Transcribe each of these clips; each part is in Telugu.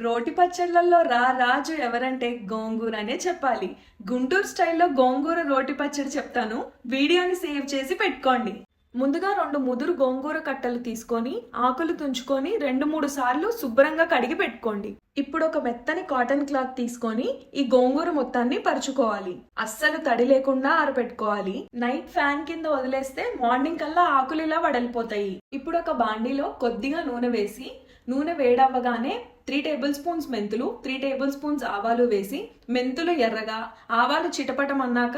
రోటి పచ్చళ్ళల్లో రాజు ఎవరంటే గోంగూర అనే చెప్పాలి. గుంటూరు స్టైల్లో గోంగూర రోటి పచ్చడి చెప్తాను, వీడియోని సేవ్ చేసి పెట్టుకోండి. ముందుగా 2 ముదురు గోంగూర కట్టలు తీసుకొని ఆకులు తుంచుకొని 2-3 సార్లు శుభ్రంగా కడిగి పెట్టుకోండి. ఇప్పుడు ఒక మెత్తని కాటన్ క్లాత్ తీసుకొని ఈ గోంగూర మొత్తాన్ని పరుచుకోవాలి. అస్సలు తడి లేకుండా ఆరబెట్టుకోవాలి. నైట్ ఫ్యాన్ కింద వదిలేస్తే మార్నింగ్ కల్లా ఆకులు ఇలా వడలిపోతాయి. ఇప్పుడు ఒక బాండీలో కొద్దిగా నూనె వేసి, నూనె వేడవ్వగానే 3 టేబుల్ స్పూన్స్ మెంతులు, 3 టేబుల్ స్పూన్స్ ఆవాలు వేసి, మెంతులు ఎర్రగా ఆవాలు చిటపటం అన్నాక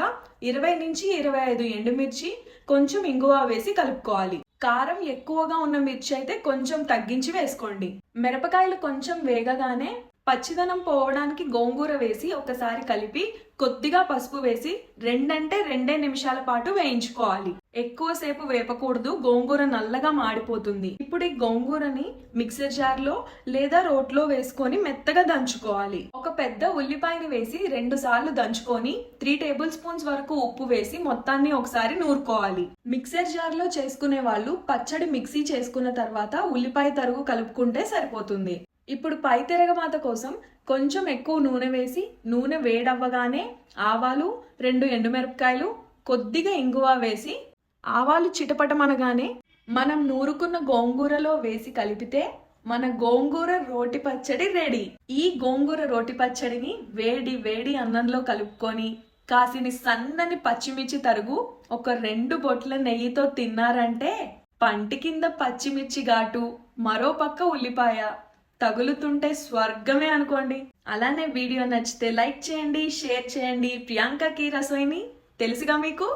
20 నుంచి 25 ఎండుమిర్చి, కొంచెం ఇంగువ వేసి కలుపుకోవాలి. కారం ఎక్కువగా ఉన్న మిర్చి అయితే కొంచెం తగ్గించి వేసుకోండి. మిరపకాయలు కొంచెం వేగగానే పచ్చిదనం పోవడానికి గోంగూర వేసి ఒకసారి కలిపి కొద్దిగా పసుపు వేసి 2 నిమిషాల పాటు వేయించుకోవాలి. ఎక్కువసేపు వేపకూడదు, గోంగూర నల్లగా మాడిపోతుంది. ఇప్పుడు ఈ గోంగూరని మిక్సర్ జార్ లో లేదా రోట్లో వేసుకొని మెత్తగా దంచుకోవాలి. ఒక పెద్ద ఉల్లిపాయని వేసి 2 సార్లు దంచుకొని 3 టేబుల్ స్పూన్స్ వరకు ఉప్పు వేసి మొత్తాన్ని ఒకసారి నూరుకోవాలి. మిక్సర్ జార్ లో చేసుకునే వాళ్ళు పచ్చడి మిక్సీ చేసుకున్న తర్వాత ఉల్లిపాయ తరుగు కలుపుకుంటే సరిపోతుంది. ఇప్పుడు పై తిరగమాత కోసం కొంచెం ఎక్కువ నూనె వేసి, నూనె వేడవ్వగానే ఆవాలు, 2 ఎండుమిరపకాయలు, కొద్దిగా ఇంగువ వేసి, ఆవాలు చిటపటమనగానే మనం నూరుకున్న గోంగూరలో వేసి కలిపితే మన గోంగూర రోటి పచ్చడి రెడీ. ఈ గోంగూర రోటి పచ్చడిని వేడి వేడి అన్నంలో కలుపుకొని కాసిని సన్నని పచ్చిమిర్చి తరుగు ఒక 2 బొట్ల నెయ్యితో తిన్నారంటే పంటి కింద పచ్చిమిర్చి ఘాటు, మరో పక్క ఉల్లిపాయ తగులుతుంటే స్వర్గమే అనుకోండి. అలానే వీడియో నచ్చితే లైక్ చేయండి, షేర్ చేయండి. ప్రియాంక కీ రసోయిని తెలుసుగా మీకు.